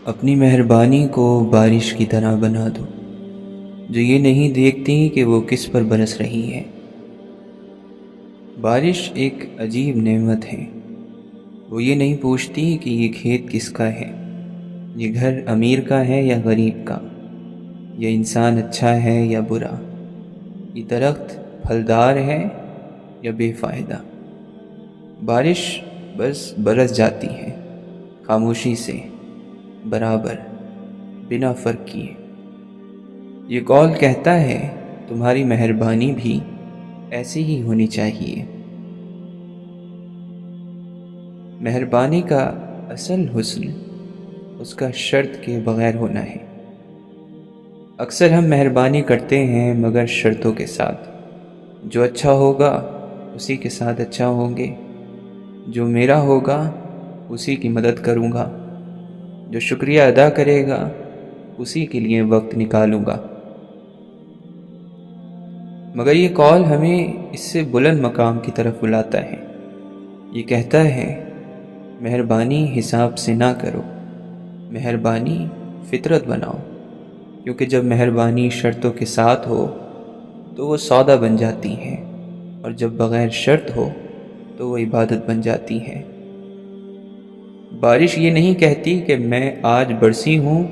اپنی مہربانی کو بارش کی طرح بنا دو جو یہ نہیں دیکھتی کہ وہ کس پر برس رہی ہے۔ بارش ایک عجیب نعمت ہے۔ وہ یہ نہیں پوچھتی کہ یہ کھیت کس کا ہے، یہ گھر امیر کا ہے یا غریب کا، یہ انسان اچھا ہے یا برا، یہ درخت پھلدار ہے یا بے فائدہ۔ بارش بس برس جاتی ہے، خاموشی سے، برابر، بنا فرق کیے۔ یہ قول کہتا ہے تمہاری مہربانی بھی ایسی ہی ہونی چاہیے۔ مہربانی کا اصل حسن اس کا شرط کے بغیر ہونا ہے۔ اکثر ہم مہربانی کرتے ہیں مگر شرطوں کے ساتھ۔ جو اچھا ہوگا اسی کے ساتھ اچھا ہوں گے، جو میرا ہوگا اسی کی مدد کروں گا، جو شکریہ ادا کرے گا اسی کے لیے وقت نکالوں گا۔ مگر یہ قول ہمیں اس سے بلند مقام کی طرف بلاتا ہے۔ یہ کہتا ہے مہربانی حساب سے نہ کرو، مہربانی فطرت بناؤ، کیونکہ جب مہربانی شرطوں کے ساتھ ہو تو وہ سودا بن جاتی ہے، اور جب بغیر شرط ہو تو وہ عبادت بن جاتی ہے۔ بارش یہ نہیں کہتی کہ میں آج برسی ہوں،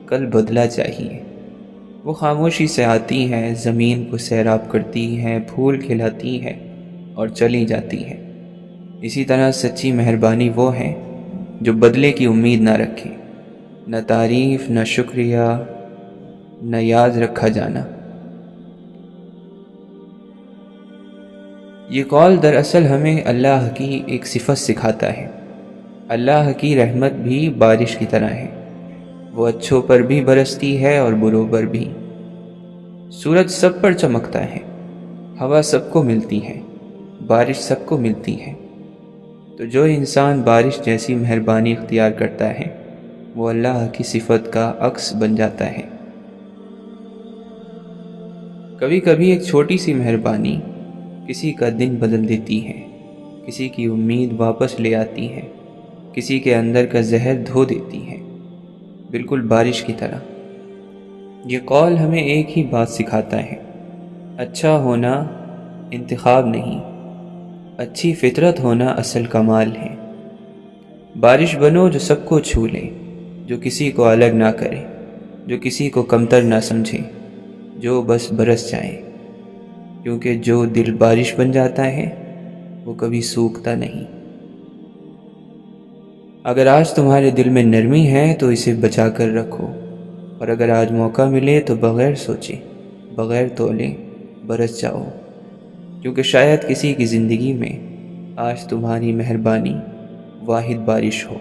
کل بدلہ چاہیے۔ وہ خاموشی سے آتی ہے، زمین کو سیراب کرتی ہے، پھول کھلاتی ہے اور چلی جاتی ہے۔ اسی طرح سچی مہربانی وہ ہے جو بدلے کی امید نہ رکھے، نہ تعریف، نہ شکریہ، نہ یاد رکھا جانا۔ یہ قول دراصل ہمیں اللہ کی ایک صفت سکھاتا ہے۔ اللہ کی رحمت بھی بارش کی طرح ہے، وہ اچھوں پر بھی برستی ہے اور بروں پر بھی۔ سورج سب پر چمکتا ہے، ہوا سب کو ملتی ہے، بارش سب کو ملتی ہے۔ تو جو انسان بارش جیسی مہربانی اختیار کرتا ہے وہ اللہ کی صفت کا عکس بن جاتا ہے۔ کبھی کبھی ایک چھوٹی سی مہربانی کسی کا دن بدل دیتی ہے، کسی کی امید واپس لے آتی ہے، کسی کے اندر کا زہر دھو دیتی ہے، بالکل بارش کی طرح۔ یہ قول ہمیں ایک ہی بات سکھاتا ہے، اچھا ہونا انتخاب نہیں، اچھی فطرت ہونا اصل کمال ہے۔ بارش بنو جو سب کو چھو لے، جو کسی کو الگ نہ کرے، جو کسی کو کمتر نہ سمجھے، جو بس برس جائے، کیونکہ جو دل بارش بن جاتا ہے وہ کبھی سوکھتا نہیں۔ اگر آج تمہارے دل میں نرمی ہے تو اسے بچا کر رکھو، اور اگر آج موقع ملے تو بغیر سوچے، بغیر تولے برس جاؤ، کیونکہ شاید کسی کی زندگی میں آج تمہاری مہربانی واحد بارش ہو۔